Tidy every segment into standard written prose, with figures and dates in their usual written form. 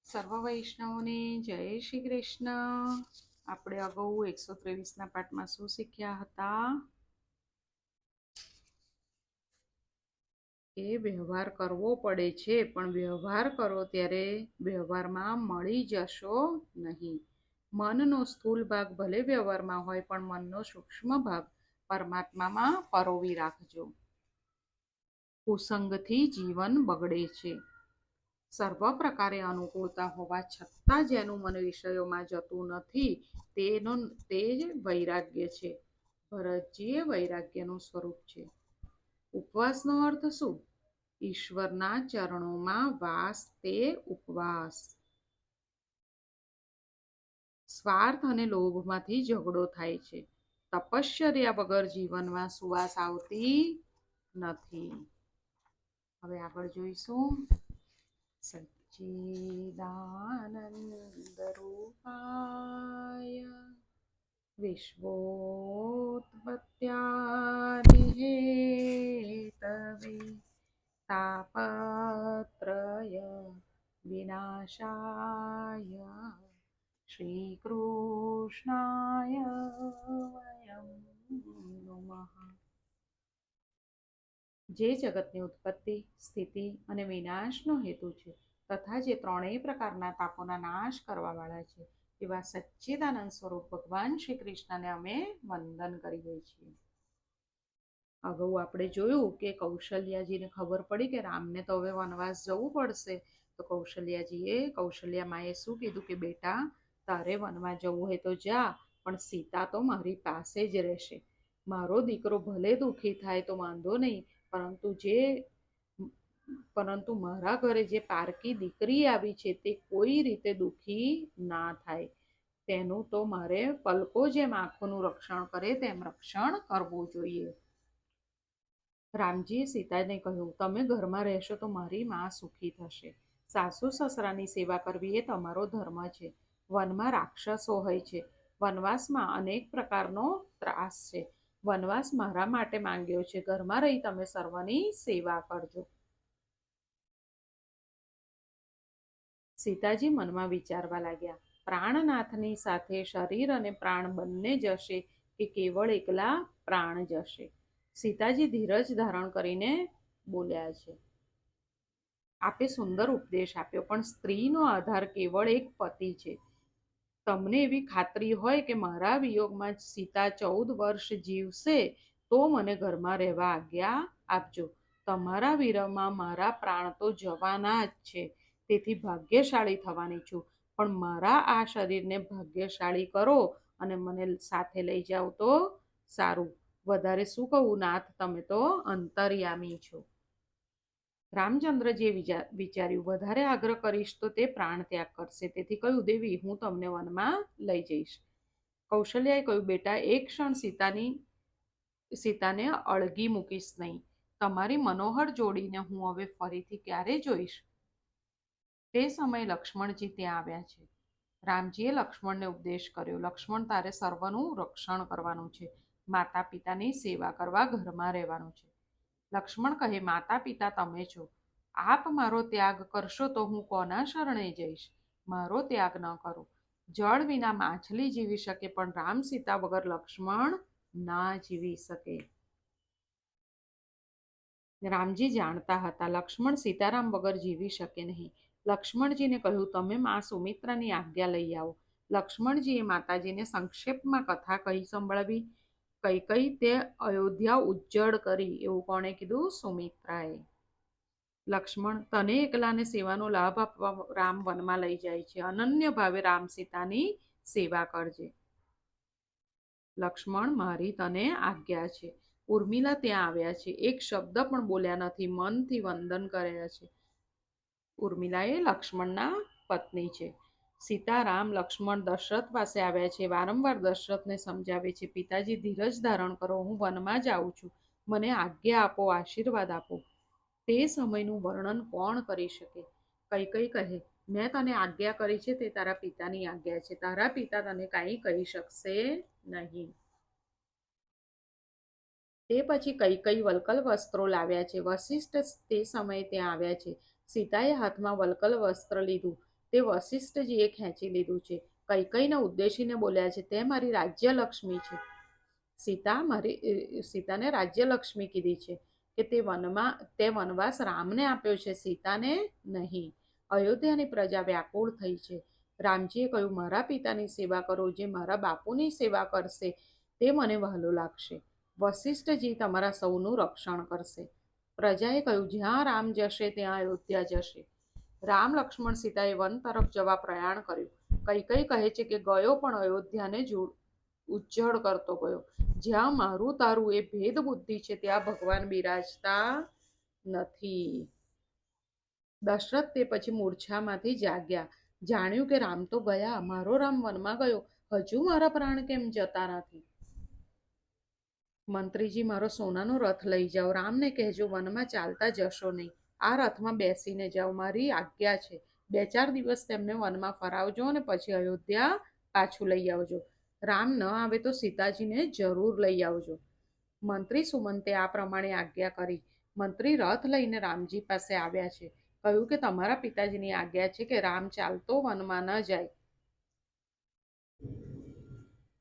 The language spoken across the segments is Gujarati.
સર્વ વૈષ્ણવોને જય શ્રી કૃષ્ણ. આપણે અગાઉ 123ના પાઠમાં શું શીખ્યા હતા કે વ્યવહાર કરવો પડે છે, પણ વ્યવહાર કરો ત્યારે વ્યવહારમાં મળી જશો નહીં. મનનો સ્થૂળ ભાગ ભલે વ્યવહારમાં હોય, પણ મનનો સૂક્ષ્મ ભાગ પરમાત્મામાં પરોવી રાખજો. કુસંગથી જીવન બગડે છે. સર્વ પ્રકારે અનુકૂળતા હોવા છતાં જેનું મન વિષયોમાં જતું નથી, તે જ વૈરાગ્ય છે. ભરતજીએ વૈરાગ્યનું સ્વરૂપ છે. ઉપવાસનો અર્થ શું? ઈશ્વરના ચરણોમાં વાસ, તે ઉપવાસ. સ્વાર્થ અને લોભમાંથી ઝઘડો થાય છે. તપશ્ચર્યા વગર જીવનમાં સુવાસ આવતી નથી. હવે આગળ જોઈશું. સચ્ચિદાનંદ રૂપાય વિશ્વોત્પત્યાદિહેતવે તાપત્રય વિનાશાય શ્રી કૃષ્ણાય વયમ નમઃ. જે જગતની ઉત્પત્તિ, સ્થિતિ અને વિનાશનો હેતુ છે, તથા જે ત્રણેય પ્રકારના તાપોના નાશ કરવાવાળા છે, એવા સચ્ચિદાનંદ સ્વરૂપ ભગવાન શ્રી કૃષ્ણને અમે વંદન કરીએ છીએ. અગાઉ આપણે જોયું કે કૌશલ્યાજીને ખબર પડી કે રામને તો હવે વનવાસ જવું પડશે, તો કૌશલ્યા માએ શું કીધું કે બેટા, તારે વનમાં જવું હોય તો જા, પણ સીતા તો મારી પાસે જ રહેશે. મારો દીકરો ભલે દુઃખી થાય તો વાંધો નહીં, પરંતુ મારા ઘરે જે પારકી દીકરી આવી છે તે કોઈ રીતે દુઃખી ના થાય, તેનું તો મારે પલકો જેમ આંખોનું રક્ષણ કરે તેમ રક્ષણ કરવું જોઈએ. રામજીએ સીતાને કહ્યું, તમે ઘરમાં રહેશો તો મારી માં સુખી થશે. સાસુ સસરાની સેવા કરવી એ તમારો ધર્મ છે. વનમાં રાક્ષસો હોય છે. વનવાસમાં અનેક પ્રકારનો ત્રાસ છે. વનવાસ મારા માટે માંગ્યો છે. ઘરમાં રહી તમે સર્વની સેવા કરજો. સીતાજી મનમાં વિચારવા લાગ્યા, પ્રાણનાથની સાથે શરીર અને પ્રાણ બંને જશે કે કેવળ એકલા પ્રાણ જશે? સીતાજી ધીરજ ધારણ કરીને બોલ્યા છે. આપે સુંદર ઉપદેશ આપ્યો, પણ સ્ત્રીનો આધાર કેવળ એક પતિ છે. તમને એવી ખાતરી હોય કે મારા વિયોગમાં સીતા 14 વર્ષ જીવશે તો મને ઘરમાં રહેવા આજ્ઞા આપજો. તમારા વિરહમાં મારા પ્રાણ તો જવાના જ છે, તેથી ભાગ્યશાળી થવાની છું, પણ મારા આ શરીરને ભાગ્યશાળી કરો અને મને સાથે લઈ જાઓ તો સારું. વધારે શું કહું નાથ, તમે તો અંતર્યામી છો. રામચંદ્રજીએ વિચાર્યું, વધારે આગ્રહ કરીશ તો તે પ્રાણ ત્યાગ કરશે, તેથી કહ્યું, દેવી, હું તમને વનમાં લઈ જઈશ. કૌશલ્યાએ કહ્યું, બેટા, એક ક્ષણ સીતાને અળગી મૂકીશ નહીં. તમારી મનોહર જોડીને હું હવે ફરીથી ક્યારે જોઈશ? તે સમયે લક્ષ્મણજી ત્યાં આવ્યા છે. રામજીએ લક્ષ્મણને ઉપદેશ કર્યો, લક્ષ્મણ, તારે સર્વનું રક્ષણ કરવાનું છે. માતા પિતાની સેવા કરવા ઘરમાં રહેવાનું છે. લક્ષ્મણ કહે, માતા પિતા તમે છો. આપ મારો ત્યાગ કરશો તો હું કોના શરણે જઈશ? મારો ત્યાગ ન કરો. જળ વિના માછલી જીવી શકે, પણ રામ સીતા વગર લક્ષ્મણ ના જીવી શકે. રામજી જાણતા હતા લક્ષ્મણ સીતારામ વગર જીવી શકે નહીં. લક્ષ્મણજીને કહ્યું, તમે મા સુમિત્રાની આજ્ઞા લઈ આવો. લક્ષ્મણજીએ માતાજીને સંક્ષેપમાં કથા કહી સંભળાવી. કઈ તે અયોધ્યા ઉજ્જડ કરી, એવું કોણે કીધું? સુમિત્રાએ. લક્ષ્મણ, તને એકલાને સેવાનો લાભ આપવા રામ વનમાં લઈ જાય છે. અનન્ય ભાવે રામ સીતાની સેવા કરજે. લક્ષ્મણ, મારી તને આજ્ઞા છે. ઉર્મિલા ત્યાં આવ્યા છે. એક શબ્દ પણ બોલ્યા નથી, મનથી વંદન કર્યા છે. ઉર્મિલા એ લક્ષ્મણના પત્ની છે. સીતારામ લક્ષ્મણ દશરથ પાસે આવ્યા છે. વારંવાર દશરથને સમજાવે છે, પિતાજી, ધીરજ ધારણ કરો, હું વનમાં જાઉં છું. મને આજ્ઞા આપો, આશીર્વાદ આપો. તે સમયનું વર્ણન કોણ કરી શકે? કઈ કહે, મેં તને આજ્ઞા કરી છે તે તારા પિતાની આજ્ઞા છે. તારા પિતા તને કાંઈ કહી શકશે નહીં. તે પછી કઈ વલ્કલ વસ્ત્રો લાવ્યા છે. વશિષ્ઠ તે સમયે ત્યાં આવ્યા છે. સીતાએ હાથમાં વલ્કલ વસ્ત્ર લીધું. તે વશિષ્ઠજીએ ખેંચી લીધું છે. કૈકેયીને ઉદ્દેશીને બોલ્યા છે, તે મારી રાજ્યલક્ષ્મી છે. સીતાને રાજ્યલક્ષ્મી કીધી છે કે તે વનવાસ રામને આપ્યો છે, સીતાને નહીં. અયોધ્યાની પ્રજા વ્યાકુળ થઈ છે. રામજીએ કહ્યું, મારા પિતાની સેવા કરો, જે મારા બાપુની સેવા કરશે તે મને વહાલું લાગશે. વશિષ્ઠજી તમારા સૌનું રક્ષણ કરશે. પ્રજાએ કહ્યું, જ્યાં રામ જશે ત્યાં અયોધ્યા જશે. રામ, લક્ષ્મણ, સીતાએ વન તરફ જવા પ્રયાણ કર્યું. કૈકેયી કહે છે કે ગયો પણ અયોધ્યાને ઉજ્જળ કરતો ગયો. જ્યાં મારું તારું એ ભેદ બુદ્ધિ છે ત્યાં ભગવાન બિરાજતા નથી. દશરથ તે પછી મૂર્છામાંથી જાગ્યા. જાણ્યું કે રામ તો ગયા, મારો રામ વનમાં ગયો, હજુ મારા પ્રાણ કેમ જતા નથી? મંત્રીજી, મારો સોનાનો રથ લઈ જાઓ. રામને કહેજો વનમાં ચાલતા જશો નહીં, આ રથમાં બેસીને જાઓ, મારી આજ્ઞા છે. 2-4 દિવસ તેમને વનમાં ફરાવજો અને પછી અયોધ્યા પાછું લઈ આવજો. રામ ન આવે તો સીતાજીને જરૂર લઈ આવજો. મંત્રી સુમંતે આ પ્રમાણે આજ્ઞા કરી. મંત્રી રથ લઈને રામજી પાસે આવ્યા છે. કહ્યું કે તમારા પિતાજીની આજ્ઞા છે કે રામ ચાલતો વનમાં ન જાય.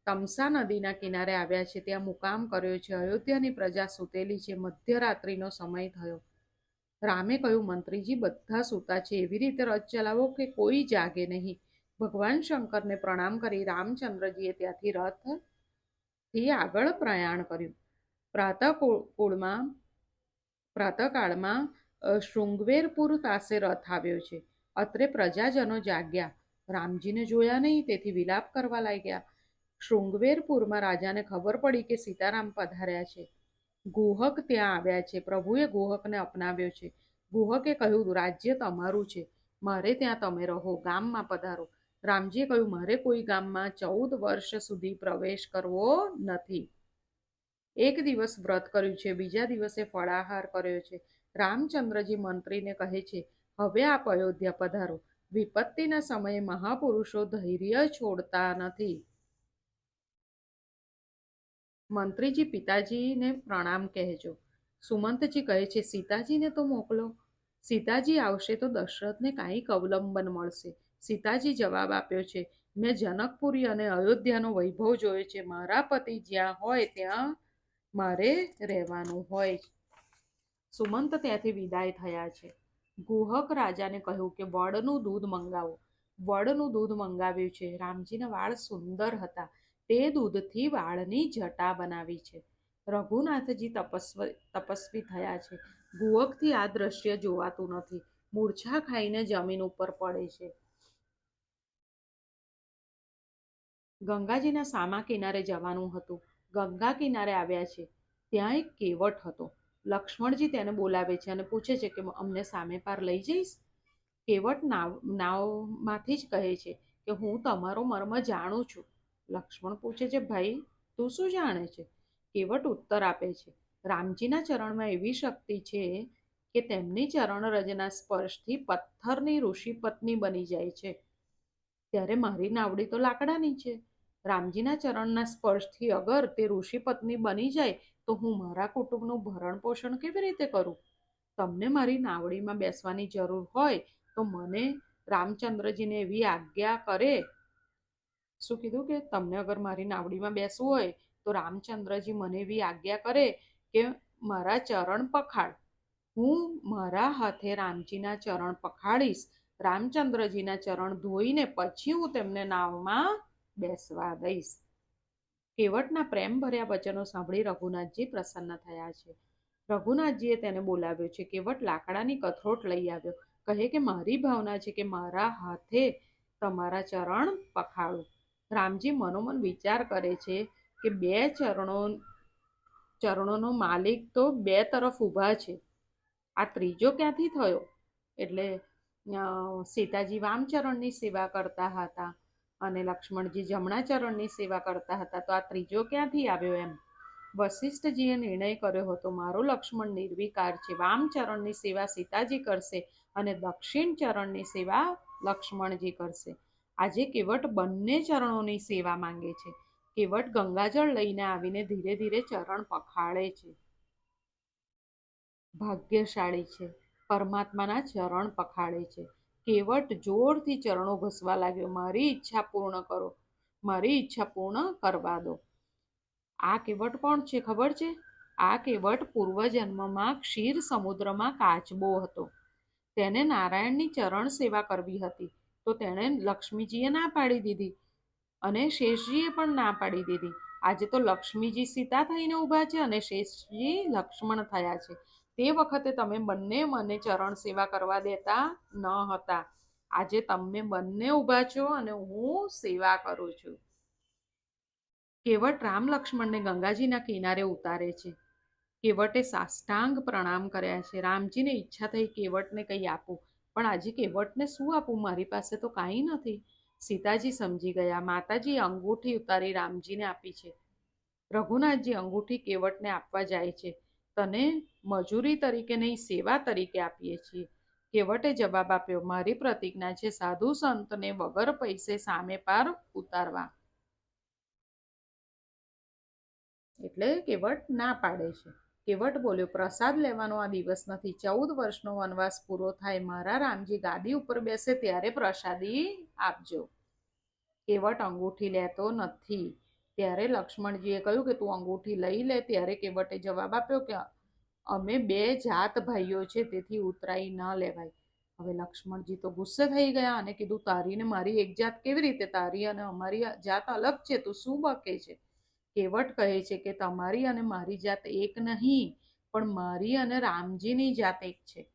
તમસા નદીના કિનારે આવ્યા છે, ત્યાં મુકામ કર્યો છે. અયોધ્યાની પ્રજા સૂતેલી છે, મધ્યરાત્રિનો સમય થયો. રામે કહ્યું, મંત્રીજી બધા સૂતા છે, એવી રીતે રથ ચલાવો કે કોઈ જાગે નહીં. ભગવાન શંકરને પ્રણામ કરી રામચંદ્રજીએ ત્યાંથી રથથી આગળ પ્રયાણ કર્યું. પ્રાતઃકાળમાં શૃંગવેરપુર પાસે રથ આવ્યો છે. અત્રે પ્રજાજનો જાગ્યા. રામજીને જોયા નહીં, તેથી વિલાપ કરવા લાગ્યા. શૃંગવેરપુરમાં રાજાને ખબર પડી કે સીતારામ પધાર્યા છે. ગુહક ત્યાં આવ્યા છે. પ્રભુએ ગુહકને અપનાવ્યો છે. ગુહકે કહ્યું, રાજ્ય તમારું છે, મારે ત્યાં તમે રહો, ગામમાં પધારો. રામજીએ કહ્યું, મારે કોઈ ગામમાં 14 વર્ષ સુધી પ્રવેશ કરવો નથી. એક દિવસ વ્રત કર્યું છે, બીજા દિવસે ફળાહાર કર્યો છે. રામચંદ્રજી મંત્રીને કહે છે, હવે આપ અયોધ્યા પધારો. વિપત્તિના સમયે મહાપુરુષો ધૈર્ય છોડતા નથી. મંત્રીજી, પિતાજીને પ્રણામ કહેજો. સુમંતજી કહે છે, સીતાજીને તો મોકલો. સીતાજી આવશે તો દશરથને કાંઈક અવલંબન મળશે. સીતાજી જવાબ આપ્યો છે, મેં જનકપુરી અને અયોધ્યાનો વૈભવ જોયો છે. મારા પતિ જ્યાં હોય ત્યાં મારે રહેવાનું હોય. સુમંત ત્યાંથી વિદાય થયા છે. ગુહક રાજાને કહ્યું કે વડનું દૂધ મંગાવો. વડનું દૂધ મંગાવ્યું છે. રામજીના વાળ સુંદર હતા, તે દૂધથી વાળની જટા બનાવી છે. રઘુનાથજી તપસ્વી થયા છે. ગુહકથી આ દ્રશ્ય જોવાતું નથી. મૂર્છા ખાઈને જમીન ઉપર પડે છે. ગંગાજીના સામા કિનારે જવાનું હતું. ગંગા કિનારે આવ્યા છે. ત્યાં એક કેવટ હતો. લક્ષ્મણજી તેને બોલાવે છે અને પૂછે છે કે અમને સામે પાર લઈ જઈશ? કેવટ નાવમાંથી જ કહે છે કે હું તમારો મર્મ જાણું છું. લક્ષ્મણ પૂછે છે, ભાઈ તું શું જાણે છે? કેવટ ઉત્તર આપે છે, રામજીના ચરણમાં એવી શક્તિ છે કે તેમની ચરણરજના સ્પર્શથી પથ્થરની ઋષિ પત્ની બની જાય છે. ત્યારે મારી નાવડી તો લાકડાની છે. રામજીના ચરણના સ્પર્શથી અગર તે ઋષિ પત્ની બની જાય તો હું મારા કુટુંબનું ભરણ પોષણ કેવી રીતે કરું? તમને મારી નાવડીમાં બેસવાની જરૂર હોય તો મને રામચંદ્રજીને એવી આજ્ઞા કરે. શું કીધું કે તમને અગર મારી નાવડીમાં બેસવું હોય તો રામચંદ્રજી મને એવી આજ્ઞા કરે કે મારા ચરણ પખાડ. હું મારા હાથે રામજીના ચરણ પખાડીશ. રામચંદ્રજીના ચરણ ધોઈને પછી હું તેમને નાવમાં બેસવા દઈશ. કેવટના પ્રેમ ભર્યા વચનો સાંભળી રઘુનાથજી પ્રસન્ન થયા છે. રઘુનાથજીએ તેને બોલાવ્યો છે. કેવટ લાકડાની કથરોટ લઈ આવ્યો. કહે કે મારી ભાવના છે કે મારા હાથે તમારા ચરણ પખાડું. રામજી મનોમન વિચાર કરે છે કે ચરણોનો માલિક તો 2 તરફ ઊભા છે, આ ત્રીજો ક્યાંથી થયો? એટલે સીતાજી વામ ચરણની સેવા કરતા હતા અને લક્ષ્મણજી જમણા ચરણની સેવા કરતા હતા, તો આ ત્રીજો ક્યાંથી આવ્યો? એમ વશિષ્ઠજીએ નિર્ણય કર્યો હતો, મારો લક્ષ્મણ નિર્વિકાર છે, વામ ચરણની સેવા સીતાજી કરશે અને દક્ષિણ ચરણની સેવા લક્ષ્મણજી કરશે. આજે કેવટ બંને ચરણોની સેવા માંગે છે. કેવટ ગંગાજળ લઈને આવીને ધીરે ધીરે ચરણ પખાળે છે. ભાગ્યશાળી છે, પરમાત્માના ચરણ પખાળે છે. કેવટ જોરથી ચરણો ઘસવા લાગ્યો. મારી ઈચ્છા પૂર્ણ કરો, મારી ઈચ્છા પૂર્ણ કરવા દો. આ કેવટ કોણ છે ખબર છે? આ કેવટ પૂર્વજન્મમાં ક્ષીર સમુદ્રમાં કાચબો હતો. તેને નારાયણની ચરણ સેવા કરવી હતી, તો તેણે લક્ષ્મીજીએ ના પાડી દીધી અને શેષજીએ પણ ના પાડી દીધી. આજે તો લક્ષ્મીજી સીતા થઈને ઊભા છે અને શેષજી લક્ષ્મણ થયા છે. તે વખતે તમે બંને મને ચરણ સેવા કરવા દેતા ન હતા. આજે તમે બંને ઊભા છો અને હું સેવા કરું છું. કેવટ રામ લક્ષ્મણને ગંગાજીના કિનારે ઉતારે છે. કેવટે સાષ્ટાંગ પ્રણામ કર્યા છે. રામજીને ઈચ્છા થઈ કેવટને કંઈ આપું, પણ આજે કેવટને શું આપું? મારી પાસે તો કાંઈ નથી. સીતાજી સમજી ગયા. માતાજીએ અંગૂઠી ઉતારી રામજીને આપી છે. રઘુનાથજી અંગૂઠી કેવટને આપવા જાય છે. તને મજૂરી તરીકે નહીં, સેવા તરીકે આપીએ છીએ. કેવટે જવાબ આપ્યો, મારી પ્રતિજ્ઞા છે સાધુ સંતને વગર પૈસે સામે પાર ઉતારવા. એટલે કેવટ ના પાડે છે. કેવટ બોલ્યો, પ્રસાદ લેવાનો આ દિવસ નથી. 14 વર્ષનો વનવાસ પૂરો થાય, મારા રામજી ગાદી ઉપર બેસે ત્યારે પ્રસાદી આપજો. કેવટ અંગૂઠી લેતો નથી. ત્યારે લક્ષ્મણજીએ કહ્યું કે તું અંગૂઠી લઈ લે. ત્યારે કેવટે જવાબ આપ્યો કે અમે 2 જાત ભાઈઓ છે, તેથી ઉતરાઈ ન લેવાય. હવે લક્ષ્મણજી તો ગુસ્સે થઈ ગયા અને કીધું, તારી ને મારી એક જાત કેવી રીતે? તારી અને અમારી જાત અલગ છે, તું શું બકે છે? કેવટ કહે છે કે તમારી અને મારી જાત એક નહીં, પણ મારી અને રામજીની જાત એક છે.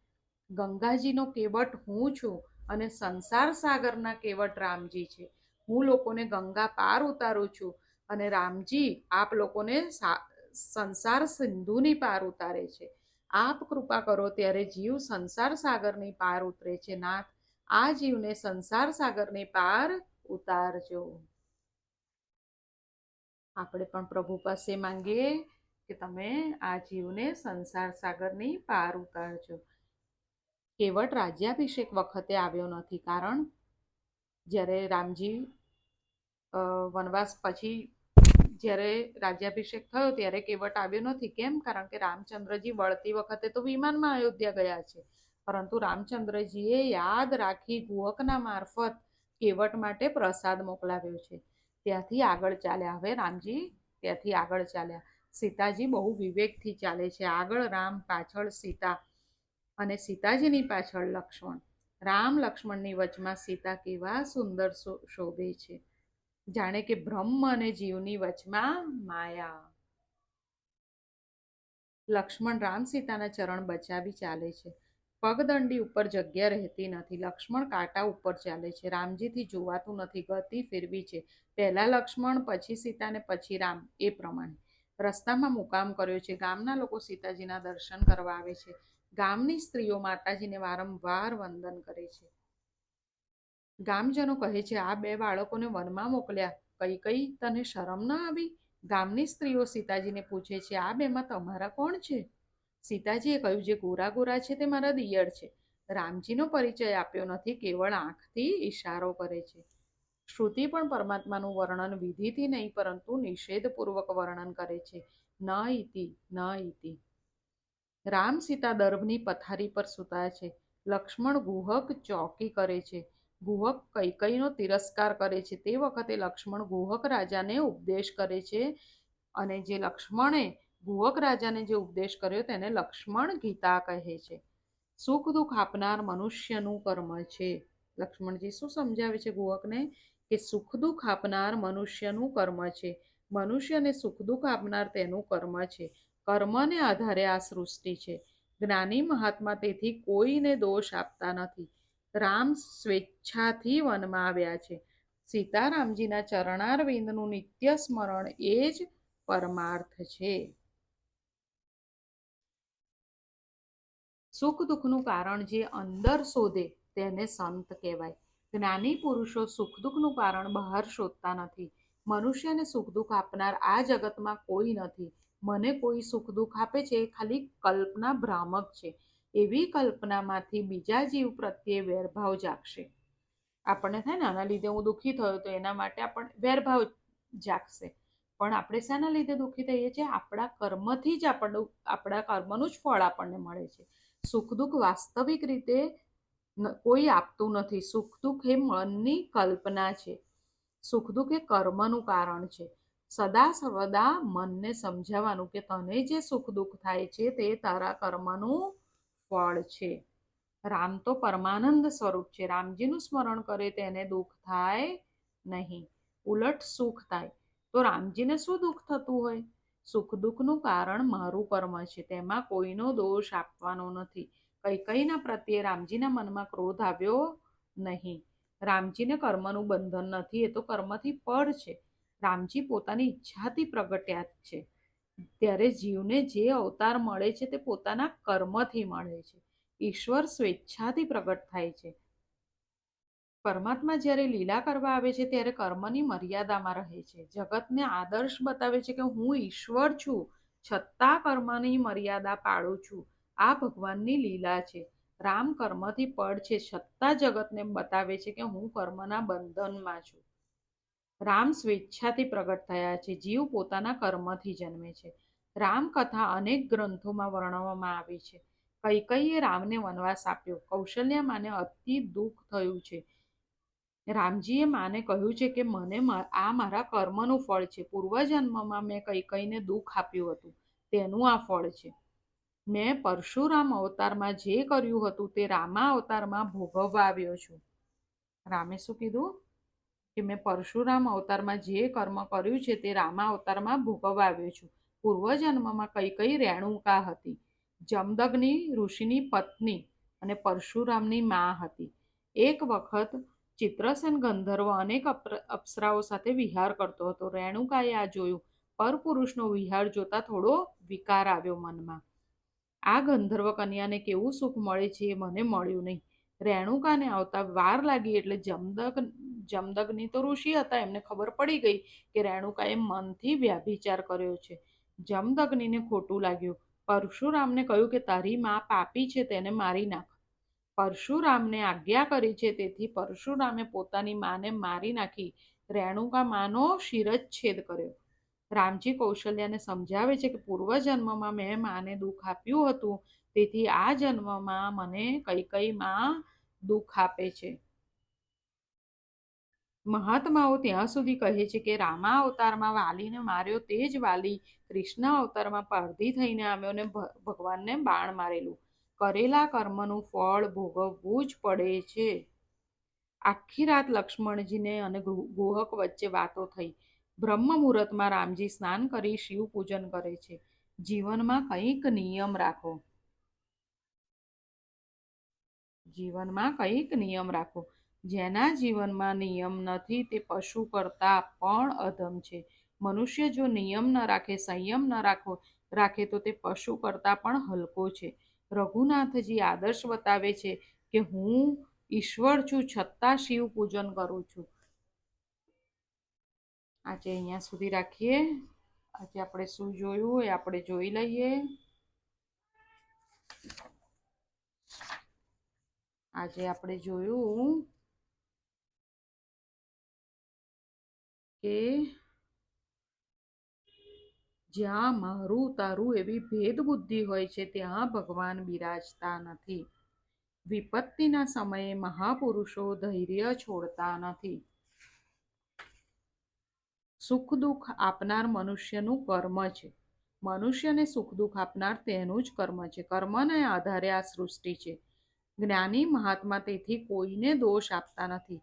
ગંગાજીનો કેવટ હું છું અને સંસાર સાગરના કેવટ રામજી છે. હું લોકોને ગંગા પાર ઉતારું છું અને રામજી આપ લોકોને સંસાર સિંધુની પાર ઉતારે છે. આપ કૃપા કરો ત્યારે જીવ સંસાર સાગરની પાર ઉતરે છે. નાથ, આ જીવને સંસાર સાગરની પાર ઉતારજો. આપણે પણ પ્રભુ પાસે માંગીએ કે તમે આ જીવને સંસાર સાગરની પાર ઉતારજો. કેવટ રાજ્યાભિષેક વખતે આવ્યો નથી, કારણ જ્યારે રામજી વનવાસ પછી જ્યારે રાજ્યાભિષેક થયો ત્યારે કેવટ આવ્યો નથી. કેમ? કારણ કે રામચંદ્રજી વળતી વખતે તો વિમાનમાં અયોધ્યા ગયા છે, પરંતુ રામચંદ્રજીએ યાદ રાખી ગુહકના મારફત કેવટ માટે પ્રસાદ મોકલાવ્યો છે. ત્યાંથી આગળ ચાલ્યા. હવે રામજી ત્યાંથી આગળ ચાલ્યા. સીતાજી બહુ વિવેકથી ચાલે છે. આગળ રામ, પાછળ સીતા અને સીતાજીની પાછળ લક્ષ્મણ. રામ લક્ષ્મણની વચમાં સીતા કેવા સુંદર શોભે છે, જાણે કે બ્રહ્મ અને જીવની વચમાં માયા. લક્ષ્મણ રામ સીતાના ચરણ બચાવી ચાલે છે. પગદંડી ઉપર જગ્યા રહેતી નથી. લક્ષ્મણ કાંટા ઉપર ચાલે છે. રામજીથી જોવાતું નથી. ગતિ ફેરવી છે. પહેલા લક્ષ્મણ, પછી સીતા ને પછી રામ, એ પ્રમાણે રસ્તામાં મુકામ કર્યો છે. ગામના લોકો સીતાજીના દર્શન કરવા આવે છે. ગામની સ્ત્રીઓ માતાજીને વારંવાર વંદન કરે છે. ગામજનો કહે છે, આ 2 બાળકોને વનમાં મોકલ્યા, કઈ તને શરમ ન આવી? ગામની સ્ત્રીઓ સીતાજીને પૂછે છે, આ 2માં તમારા કોણ છે? સીતાજીએ કહ્યું, જે ગોરા ગોરા છે તે મારા દિયર છે. રામજીનો પરિચય આપ્યો નથી, કેવળ આંખથી ઈશારો કરે છે. શ્રુતિ પણ પરમાત્માનું વર્ણન વિધિથી નહીં, પરંતુ નિષેધપૂર્વક વર્ણન કરે છે. ન ઇતિ, ન ઇતિ. રામ સીતા દર્ભની પથારી પર સૂતા છે. લક્ષ્મણ ગુહક ચોકી કરે છે. ગુહક કૈકેયીનો તિરસ્કાર કરે છે. તે વખતે લક્ષ્મણ ગુહક રાજાને ઉપદેશ કરે છે, અને જે લક્ષ્મણે ગુહક રાજાને જે ઉપદેશ કર્યો તેને લક્ષ્મણ ગીતા કહે છે. સુખ દુઃખ આપનાર મનુષ્યનું કર્મ છે. લક્ષ્મણજી શું સમજાવે છે ગુહકને? કે સુખ દુઃખ આપનાર મનુષ્યનું કર્મ છે. મનુષ્યને સુખ દુઃખ આપનાર તેનું કર્મ છે. કર્મને આધારે આ સૃષ્ટિ છે. જ્ઞાની મહાત્મા તેથી કોઈને દોષ આપતા નથી. રામ સ્વેચ્છાથી વનમાં આવ્યા છે. સીતારામજીના ચરણારવિંદનું નિત્ય સ્મરણ એ જ પરમાર્થ છે. સુખ દુઃખનું કારણ જે અંદર શોધે તેને સંત કહેવાય. જ્ઞાની પુરુષો સુખ દુઃખનું કારણ બહાર શોધતા નથી. મનુષ્યને સુખ દુઃખ આપનાર આ જગતમાં કોઈ નથી. મને કોઈ સુખ દુઃખ આપે છે એ ખાલી કલ્પના ભ્રામક છે. એવી કલ્પનામાંથી બીજા જીવ પ્રત્યે વેરભાવ જાગશે. આપણને થાય ને, આના લીધે હું દુઃખી થયો, તો એના માટે આપણને વેરભાવ જાગશે. પણ આપણે શાના લીધે દુઃખી થઈએ છીએ? આપણા કર્મથી જ આપણા કર્મનું જ ફળ આપણને મળે છે. સુખ દુઃખ વાસ્તવિક રીતે કોઈ આપતું નથી. સુખ દુઃખ એ મનની કલ્પના છે. સુખ દુઃખ એ કર્મનું કારણ છે. સદા સર્વદા મનને સમજાવવાનું કે તને જે સુખ દુઃખ થાય છે તે તારા કર્મનું ફળ છે. રામ તો પરમાનંદ સ્વરૂપ છે. રામજીનું સ્મરણ કરે તેને દુઃખ થાય નહીં, ઉલટ સુખ થાય. તો રામજીને શું દુઃખ થતું હોય? સુખ દુઃખનું કારણ મારું કર્મ છે, તેમાં કોઈનો દોષ આપવાનો નથી. કૈકેયીના પ્રત્યે રામજીના મનમાં ક્રોધ આવ્યો નહીં. રામજીને કર્મનું બંધન નથી, એ તો કર્મથી પર છે. રામજી પોતાની ઈચ્છાથી પ્રગટ્યા છે. ત્યારે જીવને જે અવતાર મળે છે તે પોતાના કર્મથી મળે છે. ઈશ્વર સ્વેચ્છાથી પ્રગટ થાય છે. પરમાત્મા જ્યારે લીલા કરવા આવે છે ત્યારે કર્મની મર્યાદામાં રહે છે. જગતને આદર્શ બતાવે છે કે હું ઈશ્વર છું, છતાં કર્મની મર્યાદા પાળું છું. આ ભગવાનની લીલા છે. રામ કર્મથી પડ છે, છતાં જગતને બતાવે છે કે હું કર્મના બંધનમાં છું. રામ સ્વેચ્છાથી પ્રગટ થયા છે. જીવ પોતાના કર્મથી જન્મે છે. રામકથા અનેક ગ્રંથોમાં વર્ણવવામાં આવી છે. કૈકેયીએ રામને વનવાસ આપ્યો. કૌશલ્યા માને અતિ દુઃખ થયું છે. રામજીએ માને કહ્યું છે કે મને આ મારા કર્મનું ફળ છે. પૂર્વજન્મમાં મેં કૈકેયીને દુઃખ આપ્યું હતું, તેનું આ ફળ છે. મેં પરશુરામ અવતારમાં જે કર્યું હતું તે રામા અવતારમાં ભોગવવા આવ્યો છું. રામે શું કીધું? કે મેં પરશુરામ અવતારમાં જે કર્મ કર્યું છે તે રામા અવતારમાં ભોગવવા આવ્યો છું. પૂર્વજન્મમાં કૈકેયી રેણુકા હતી, જમદગ્નિ ઋષિની પત્ની અને પરશુરામની મા હતી. એક વખત ચિત્રસેન ગંધર્વ અનેક અપ્સરાઓ સાથે વિહાર કરતો હતો. રેણુકાએ આ જોયું. પરપુરુષનો વિહાર જોતા થોડો વિકાર આવ્યો મનમાં. આ ગંધર્વ કન્યાને કેવું સુખ મળે છે એ મને મળ્યું નહીં. રેણુકાને આવતા વાર લાગી એટલે જમદગ્નિ તો ઋષિ હતા, એમને ખબર પડી ગઈ કે રેણુકાએ મનથી વ્યાભિચાર કર્યો છે. જમદગ્નિને ખોટું લાગ્યું. પરશુરામને કહ્યું કે તારી મા પાપી છે, તેને મારી નાખ. પરશુરામને આજ્ઞા કરી છે, તેથી પરશુરામે પોતાની માને મારી નાખી. રેણુકા માનો શિરચ્છેદ કર્યો. રામજી કૌશલ્યાને સમજાવે છે કે પૂર્વજન્મમાં મેં માને દુઃખ આપ્યું હતું, તેથી આ જન્મમાં મને કૈકેયી માં દુઃખ આપે છે. મહાત્માઓ ત્યાં સુધી કહે છે કે રામા અવતારમાં વાલીને માર્યો તે જ વાલી કૃષ્ણ અવતારમાં પારધી થઈને આવ્યો ને ભગવાનને બાણ મારેલું. કરેલા કર્મનું ફળ ભોગવવું જ પડે છે. આખી રાત લક્ષ્મણજીને અને ગુહક વચ્ચે વાતો થઈ. બ્રહ્મ મુહૂર્તમાં રામજી સ્નાન કરી શિવ પૂજન કરે છે. જીવનમાં કંઈક નિયમ રાખો. જીવનમાં કંઈક નિયમ રાખો. જેના જીવનમાં નિયમ નથી તે પશુ કરતાં પણ અધમ છે. મનુષ્ય જો નિયમ ન રાખે, સંયમ ન રાખે તો તે પશુ કરતાં પણ હલકો છે. રઘુનાથજી આદર્શ બતાવે છે કે હું ઈશ્વર છું, છતાં શિવ પૂજન કરું છું. આજે અહીંયા સુધી રાખીએ. આજે આપણે શું જોયું એ આપણે જોઈ લઈએ. આજે આપણે જોયું કે જ્યાં મારું તારું એવી ભેદ બુદ્ધિ હોય છે ત્યાં ભગવાન બિરાજતા નથી. વિપત્તિના સમયે મહાપુરુષો ધૈર્ય છોડતા નથી. સુખ દુઃખ આપનાર મનુષ્યનું કર્મ છે. મનુષ્યને સુખ દુઃખ આપનાર તેનું જ કર્મ છે. કર્મને આધારે આ સૃષ્ટિ છે. જ્ઞાની મહાત્મા તેથી કોઈને દોષ આપતા નથી.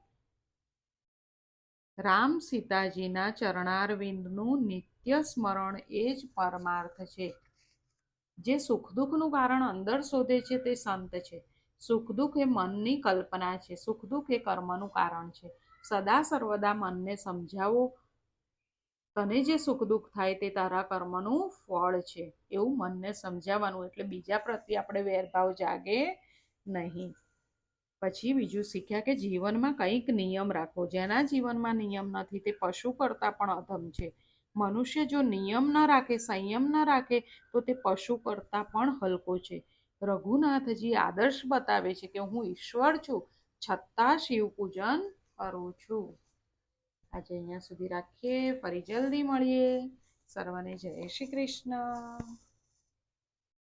રામ સીતાજીના ચરણારવિંદનું નિત્ય સ્મરણ એ જ પરમાર્થ છે. જે સુખ દુઃખનું કારણ અંદર શોધે છે તે સંત છે. સુખ દુઃખ એ મનની કલ્પના છે. સુખ દુઃખ એ કર્મનું કારણ છે. સદા સર્વદા મનને સમજાવો, તને જે સુખ દુઃખ થાય તે તારા કર્મનું ફળ છે, એવું મનને સમજાવવાનું. એટલે બીજા પ્રત્યે આપણે વેરભાવ જાગે નહીં. પછી બીજું શીખ્યા કે જીવનમાં કંઈક નિયમ રાખો. જેના જીવનમાં નિયમ નથી તે પશુ કરતાં પણ અધમ છે. મનુષ્ય જો નિયમ ન રાખે, સંયમ ન રાખે તો તે પશુ કરતાં પણ હલકો છે. રઘુનાથજી આદર્શ બતાવે છે કે હું ઈશ્વર છું, છતાં શિવ પૂજન કરું છું. આજે અહીંયા સુધી રાખીએ. ફરી જલ્દી મળીએ. સર્વને જય શ્રી કૃષ્ણ.